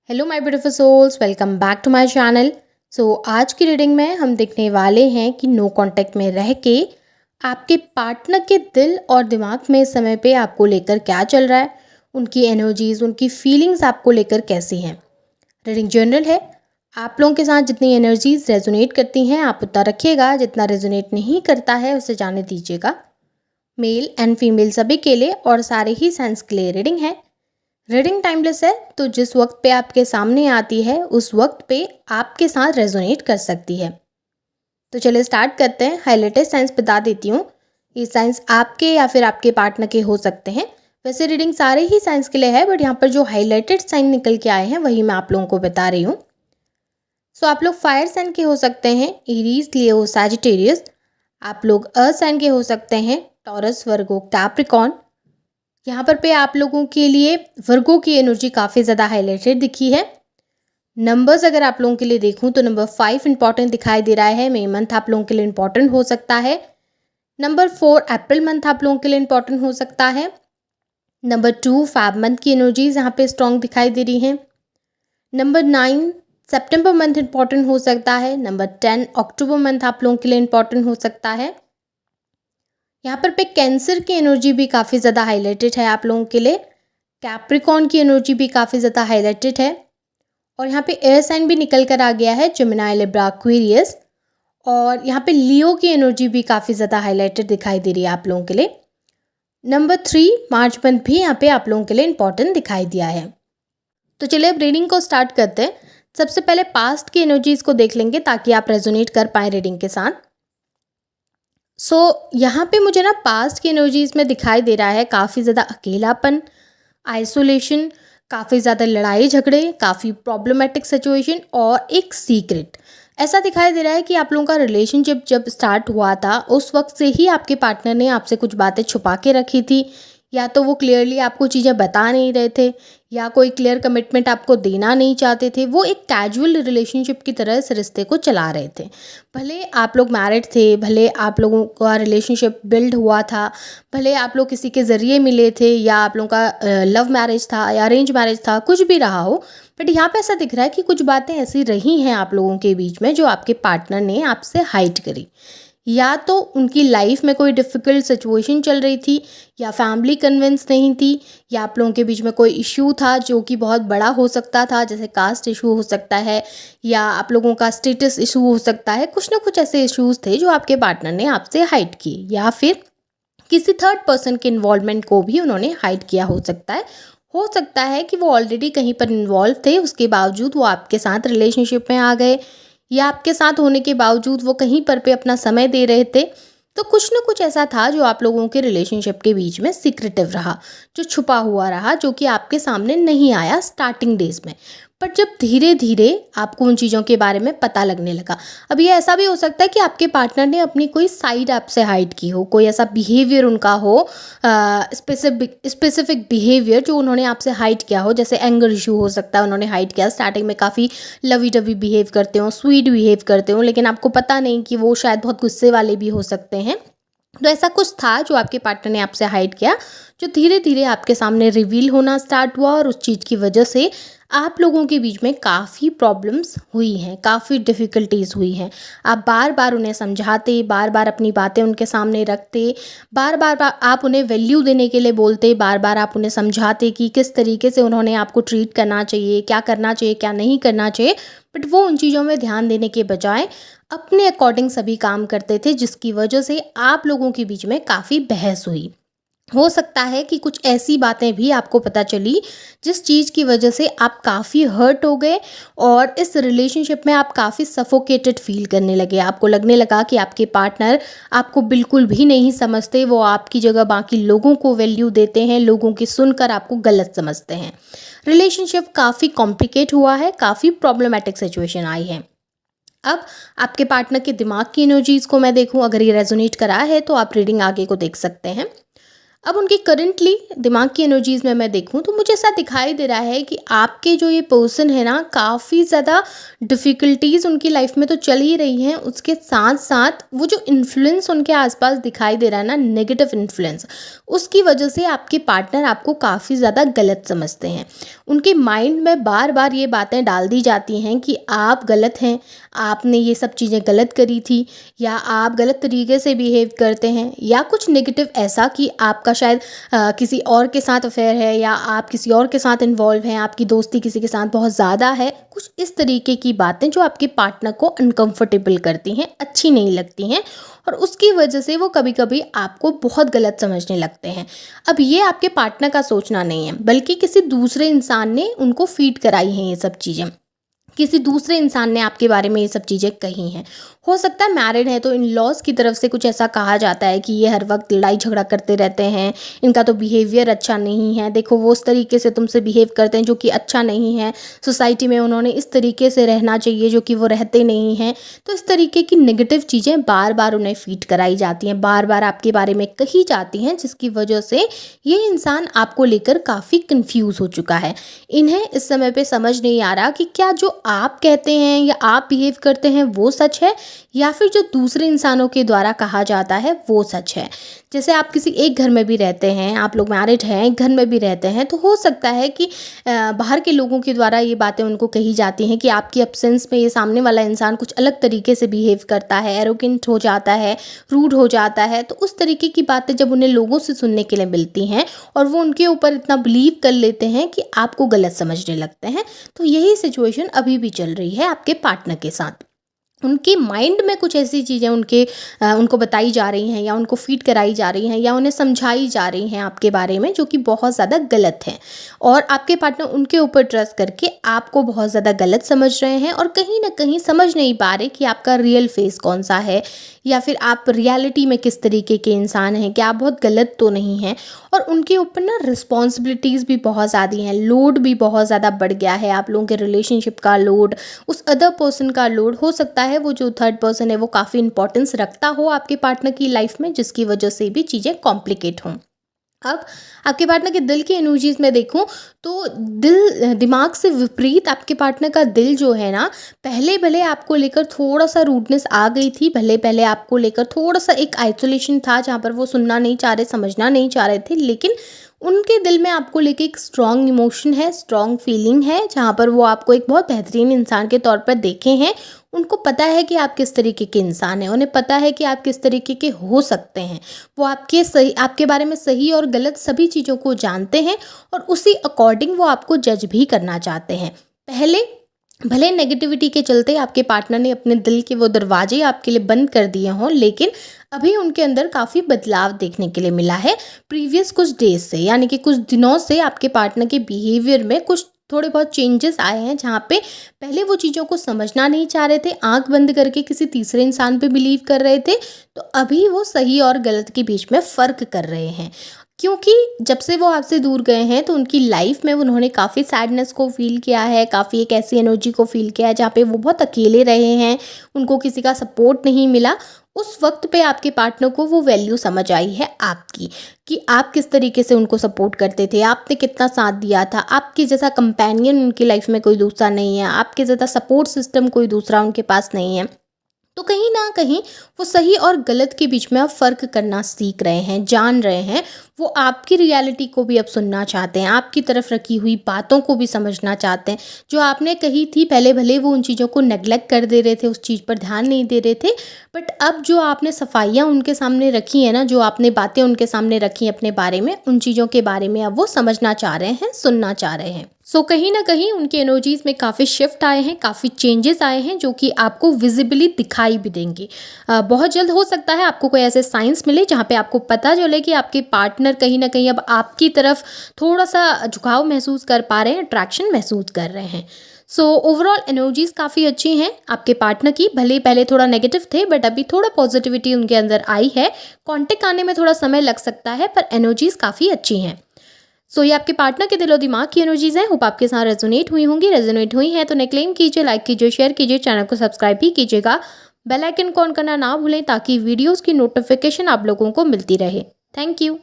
Hello my beautiful souls, welcome back to my channel. आज की reading में हम देखने वाले हैं कि नो कांटेक्ट में रह के आपके पार्टनर के दिल और दिमाग में इस समय पे आपको लेकर क्या चल रहा है, उनकी एनर्जीज, उनकी फीलिंग्स आपको लेकर कैसी हैं। रीडिंग जनरल है। आप लोगों के साथ जितनी एनर्जीज रेजोनेट करती हैं आप उतना रखिएगा, जितना रेजोनेट नहीं करता है उसे जाने दीजिएगा। मेल एंड फीमेल सभी के लिए और सारे ही साइंस के लिए रीडिंग है। रीडिंग टाइमलेस है, तो जिस वक्त पे आपके सामने आती है उस वक्त पे आपके साथ रेजोनेट कर सकती है। तो चलिए स्टार्ट करते हैं। हाईलाइटेड साइंस बता देती हूँ। ये साइंस आपके या फिर आपके पार्टनर के हो सकते हैं। वैसे रीडिंग सारे ही साइंस के लिए है, बट यहाँ पर जो हाईलाइटेड साइन निकल के आए हैं वही मैं आप लोगों को बता रही हूँ। आप लोग फायर साइन के हो सकते हैं, एरीज, लियो, सैजिटेरियस। आप लोग अर्थ साइन के हो सकते हैं, टॉरस, वर्गो, कैप्रिकॉर्न। यहाँ पर पे आप लोगों के लिए वर्गो की एनर्जी काफ़ी ज़्यादा हाईलाइटेड दिखी है। नंबर्स अगर आप लोगों के लिए देखूँ तो नंबर 5 इंपॉर्टेंट दिखाई दे रहा है। मई मंथ आप लोगों के लिए इंपॉर्टेंट हो सकता है। नंबर 4 अप्रैल मंथ आप लोगों के लिए इंपॉर्टेंट हो सकता है। नंबर 2 फैब मंथ की एनर्जीज यहाँ पे स्ट्रॉन्ग दिखाई दे रही हैं। नंबर 9 सितंबर मंथ इंपॉर्टेंट हो सकता है। नंबर 10 अक्टूबर मंथ आप लोगों के लिए इंपॉर्टेंट हो सकता है। यहाँ पर पे कैंसर की एनर्जी भी काफ़ी ज़्यादा हाईलाइटेड है आप लोगों के लिए। कैप्रिकॉर्न की एनर्जी भी काफ़ी ज़्यादा हाईलाइटेड है। और यहाँ पे एयर साइन भी निकल कर आ गया है, जेमिनी, लिब्रा, एक्वेरियस। और यहाँ पे लियो की एनर्जी भी काफ़ी ज़्यादा हाईलाइटेड दिखाई दे रही है आप लोगों के लिए। नंबर 3 मार्च मंथ भी यहाँ पे आप लोगों के लिए इंपॉर्टेंट दिखाई दिया है। तो चलिए अब रीडिंग को स्टार्ट करते हैं। सबसे पहले पास्ट की एनर्जीज को देख लेंगे ताकि आप रेजोनेट कर पाएँ रीडिंग के साथ। यहाँ पे मुझे ना पास्ट की एनर्जीज में दिखाई दे रहा है काफ़ी ज़्यादा अकेलापन, आइसोलेशन, काफ़ी ज़्यादा लड़ाई झगड़े, काफ़ी प्रॉब्लमेटिक सिचुएशन और एक सीक्रेट। ऐसा दिखाई दे रहा है कि आप लोगों का रिलेशनशिप जब स्टार्ट हुआ था उस वक्त से ही आपके पार्टनर ने आपसे कुछ बातें छुपा के रखी थी, या तो वो क्लियरली आपको चीज़ें बता नहीं रहे थे, या कोई क्लियर कमिटमेंट आपको देना नहीं चाहते थे। वो एक कैजुअल रिलेशनशिप की तरह इस रिश्ते को चला रहे थे। भले आप लोग मैरिड थे, भले आप लोगों का रिलेशनशिप बिल्ड हुआ था, भले आप लोग किसी के ज़रिए मिले थे, या आप लोगों का लव मैरिज था या अरेंज मैरिज था, कुछ भी रहा हो, बट यहाँ पे ऐसा दिख रहा है कि कुछ बातें ऐसी रही हैं आप लोगों के बीच में जो आपके पार्टनर ने आपसे हाइड करी। या तो उनकी लाइफ में कोई डिफ़िकल्ट सिचुएशन चल रही थी, या फैमिली कन्विंस नहीं थी, या आप लोगों के बीच में कोई इशू था जो कि बहुत बड़ा हो सकता था, जैसे कास्ट इशू हो सकता है, या आप लोगों का स्टेटस इशू हो सकता है। कुछ ना कुछ ऐसे इश्यूज़ थे जो आपके पार्टनर ने आपसे हाइड किए, या फिर किसी थर्ड पर्सन के इन्वॉल्वमेंट को भी उन्होंने हाइड किया हो सकता है। हो सकता है कि वो ऑलरेडी कहीं पर इन्वॉल्व थे, उसके बावजूद वो आपके साथ रिलेशनशिप में आ गए, या आपके साथ होने के बावजूद वो कहीं पर पे अपना समय दे रहे थे। तो कुछ ना कुछ ऐसा था जो आप लोगों के रिलेशनशिप के बीच में सीक्रेटिव रहा, जो छुपा हुआ रहा, जो कि आपके सामने नहीं आया स्टार्टिंग डेज में। बट जब धीरे धीरे आपको उन चीज़ों के बारे में पता लगने लगा। अब ये ऐसा भी हो सकता है कि आपके पार्टनर ने अपनी कोई साइड आपसे हाइड की हो, कोई ऐसा बिहेवियर उनका हो, स्पेसिफिक बिहेवियर जो उन्होंने आपसे हाइड किया हो। जैसे एंगर इशू हो सकता है, उन्होंने हाइड किया। स्टार्टिंग में काफ़ी लवी डवी बिहेव करते हो, स्वीट बिहेव करते हो, लेकिन आपको पता नहीं कि वो शायद बहुत गुस्से वाले भी हो सकते हैं। तो ऐसा कुछ था जो आपके पार्टनर ने आपसे हाइड किया, जो धीरे धीरे आपके सामने रिवील होना स्टार्ट हुआ, और उस चीज़ की वजह से आप लोगों के बीच में काफ़ी प्रॉब्लम्स हुई हैं, काफ़ी डिफ़िकल्टीज़ हुई हैं। आप बार बार उन्हें समझाते, बार बार अपनी बातें उनके सामने रखते, बार बार आप उन्हें वैल्यू देने के लिए बोलते, बार बार आप उन्हें समझाते कि किस तरीके से उन्होंने आपको ट्रीट करना चाहिए, क्या करना चाहिए, क्या नहीं करना चाहिए। बट वो उन चीज़ों में ध्यान देने के बजाय अपने अकॉर्डिंग सभी काम करते थे, जिसकी वजह से आप लोगों के बीच में काफ़ी बहस हुई। हो सकता है कि कुछ ऐसी बातें भी आपको पता चली जिस चीज़ की वजह से आप काफ़ी हर्ट हो गए, और इस रिलेशनशिप में आप काफ़ी सफोकेटेड फील करने लगे। आपको लगने लगा कि आपके पार्टनर आपको बिल्कुल भी नहीं समझते, वो आपकी जगह बाकी लोगों को वैल्यू देते हैं, लोगों की सुनकर आपको गलत समझते हैं। रिलेशनशिप काफ़ी कॉम्प्लिकेट हुआ है, काफ़ी प्रॉब्लमेटिक सिचुएशन आई है। अब आपके पार्टनर के दिमाग की एनर्जीज़ को मैं देखूं, अगर ये रेजोनेट करा है तो आप रीडिंग आगे को देख सकते हैं। अब उनकी करंटली दिमाग की एनर्जीज़ में मैं देखूँ तो मुझे ऐसा दिखाई दे रहा है कि आपके जो ये पर्सन है ना, काफ़ी ज़्यादा डिफ़िकल्टीज़ उनकी लाइफ में तो चल ही रही हैं, उसके साथ साथ वो जो इन्फ्लुएंस उनके आसपास दिखाई दे रहा है ना, नेगेटिव इन्फ्लुएंस, उसकी वजह से आपके पार्टनर आपको काफ़ी ज़्यादा गलत समझते हैं। उनके माइंड में बार बार ये बातें डाल दी जाती हैं कि आप गलत हैं, आपने ये सब चीज़ें गलत करी थी, या आप गलत तरीके से बिहेव करते हैं, या कुछ नेगेटिव ऐसा कि आपका शायद किसी और के साथ अफेयर है, या आप किसी और के साथ इन्वॉल्व हैं, आपकी दोस्ती किसी के साथ बहुत ज़्यादा है। कुछ इस तरीके की बातें जो आपके पार्टनर को अनकंफर्टेबल करती हैं, अच्छी नहीं लगती हैं, और उसकी वजह से वो कभी कभी आपको बहुत गलत समझने लगते हैं। अब ये आपके पार्टनर का सोचना नहीं है, बल्कि किसी दूसरे इंसान ने उनको फीड कराई हैं ये सब चीज़ें, किसी दूसरे इंसान ने आपके बारे में ये सब चीज़ें कही हैं। हो सकता है मैरिड है तो इन लॉज की तरफ से कुछ ऐसा कहा जाता है कि ये हर वक्त लड़ाई झगड़ा करते रहते हैं, इनका तो बिहेवियर अच्छा नहीं है, देखो वो उस तरीके से तुमसे बिहेव करते हैं जो कि अच्छा नहीं है, सोसाइटी में उन्होंने इस तरीके से रहना चाहिए जो कि वो रहते नहीं हैं। तो इस तरीके की नेगेटिव चीज़ें बार बार उन्हें फीड कराई जाती हैं, बार बार आपके बारे में कही जाती हैं, जिसकी वजह से ये इंसान आपको लेकर काफ़ी कंफ्यूज हो चुका है। इन्हें इस समय पे समझ नहीं आ रहा कि क्या जो आप कहते हैं या आप बिहेव करते हैं वो सच है, या फिर जो दूसरे इंसानों के द्वारा कहा जाता है वो सच है। जैसे आप किसी एक घर में भी रहते हैं, आप लोग मैरिड हैं, एक घर में भी रहते हैं, तो हो सकता है कि बाहर के लोगों के द्वारा ये बातें उनको कही जाती हैं कि आपकी एब्सेंस में ये सामने वाला इंसान कुछ अलग तरीके से बिहेव करता है, एरोगेंट हो जाता है, रूड हो जाता है। तो उस तरीके की बातें जब उन्हें लोगों से सुनने के लिए मिलती हैं और वो उनके ऊपर इतना बिलीव कर लेते हैं कि आपको गलत समझने लगते हैं, तो यही सिचुएशन अभी भी चल रही है आपके पार्टनर के साथ। उनके माइंड में कुछ ऐसी चीज़ें उनको बताई जा रही हैं, या उनको फीड कराई जा रही हैं, या उन्हें समझाई जा रही हैं आपके बारे में, जो कि बहुत ज़्यादा गलत है। और आपके पार्टनर उनके ऊपर ट्रस्ट करके आपको बहुत ज़्यादा गलत समझ रहे हैं, और कहीं ना कहीं समझ नहीं पा रहे कि आपका रियल फेस कौन सा है, या फिर आप रियलिटी में किस तरीके के इंसान हैं, कि आप बहुत गलत तो नहीं हैं। और उनके ऊपर ना रिस्पॉन्सिबिलिटीज़ भी बहुत ज़्यादा हैं, लोड भी बहुत ज़्यादा बढ़ गया है, आप लोगों के रिलेशनशिप का लोड, उस अदर पर्सन का लोड। हो सकता है वो जो थर्ड पर्सन है वो काफ़ी इंपॉर्टेंस रखता हो आपके पार्टनर की लाइफ में, जिसकी वजह से भी चीज़ें कॉम्प्लिकेट हों। अब आपके पार्टनर के दिल की एनर्जीज में देखूं तो दिमाग से विपरीत आपके पार्टनर का दिल जो है ना, पहले भले आपको लेकर थोड़ा सा रूडनेस आ गई थी, भले पहले आपको लेकर थोड़ा सा एक आइसोलेशन था जहाँ पर वो सुनना नहीं चाह रहे, समझना नहीं चाह रहे थे, लेकिन उनके दिल में आपको लेकर एक स्ट्रॉन्ग इमोशन है, स्ट्रॉन्ग फीलिंग है, जहाँ पर वो आपको एक बहुत बेहतरीन इंसान के तौर पर देखे हैं। उनको पता है कि आप किस तरीके के इंसान हैं, उन्हें पता है कि आप किस तरीके के हो सकते हैं। वो आपके बारे में सही और गलत सभी चीज़ों को जानते हैं, और उसी अकॉर्डिंग वो आपको जज भी करना चाहते हैं। पहले भले नेगेटिविटी के चलते आपके पार्टनर ने अपने दिल के वो दरवाजे आपके लिए बंद कर दिए हों, लेकिन अभी उनके अंदर काफ़ी बदलाव देखने के लिए मिला है प्रीवियस कुछ डेज से, यानी कि कुछ दिनों से आपके पार्टनर के बिहेवियर में कुछ थोड़े बहुत चेंजेस आए हैं, जहाँ पे पहले वो चीज़ों को समझना नहीं चाह रहे थे, आंख बंद करके किसी तीसरे इंसान पे बिलीव कर रहे थे, तो अभी वो सही और गलत के बीच में फ़र्क कर रहे हैं। क्योंकि जब से वो आपसे दूर गए हैं तो उनकी लाइफ में उन्होंने काफ़ी सैडनेस को फील किया है, काफ़ी एक ऐसी एनर्जी को फील किया है जहाँ पे वो बहुत अकेले रहे हैं, उनको किसी का सपोर्ट नहीं मिला। उस वक्त पे आपके पार्टनर को वो वैल्यू समझ आई है आपकी, कि आप किस तरीके से उनको सपोर्ट करते थे, आपने कितना साथ दिया था। आपके जैसा कंपेनियन उनकी लाइफ में कोई दूसरा नहीं है, आपके ज़्यादा सपोर्ट सिस्टम कोई दूसरा उनके पास नहीं है। तो कहीं ना कहीं वो सही और गलत के बीच में अब फ़र्क करना सीख रहे हैं, जान रहे हैं। वो आपकी रियलिटी को भी अब सुनना चाहते हैं, आपकी तरफ रखी हुई बातों को भी समझना चाहते हैं। जो आपने कही थी पहले, भले वो उन चीज़ों को नेगलेक्ट कर दे रहे थे, उस चीज़ पर ध्यान नहीं दे रहे थे, बट अब जो आपने सफाइयाँ उनके सामने रखी हैं ना, जो आपने बातें उनके सामने रखी हैं अपने बारे में, उन चीज़ों के बारे में अब वो समझना चाह रहे हैं, सुनना चाह रहे हैं। सो कहीं ना कहीं उनकी एनर्जीज़ में काफ़ी शिफ्ट आए हैं, काफ़ी चेंजेस आए हैं, जो कि आपको विजिबली दिखाई भी देंगे। बहुत जल्द हो सकता है आपको कोई ऐसे साइंस मिले जहाँ पे आपको पता चले कि आपके पार्टनर कहीं ना कहीं अब आपकी तरफ थोड़ा सा झुकाव महसूस कर पा रहे हैं, अट्रैक्शन महसूस कर रहे हैं। सो ओवरऑल एनर्जीज़ काफ़ी अच्छी हैं आपके पार्टनर की, भले पहले थोड़ा नेगेटिव थे बट अभी थोड़ा पॉजिटिविटी उनके अंदर आई है। कॉन्टेक्ट आने में थोड़ा समय लग सकता है, पर एनर्जीज़ काफ़ी अच्छी हैं। सो ये आपके पार्टनर के दिलो दिमाग की एनर्जीज हैं। होप आपके साथ रेजोनेट हुई होंगी। रेजोनेट हुई हैं तो उन्हें क्लेम कीजिए, लाइक कीजिए, शेयर कीजिए, चैनल को सब्सक्राइब भी कीजिएगा। बेल आइकन को ऑन करना ना भूलें ताकि वीडियोस की नोटिफिकेशन आप लोगों को मिलती रहे। Thank you.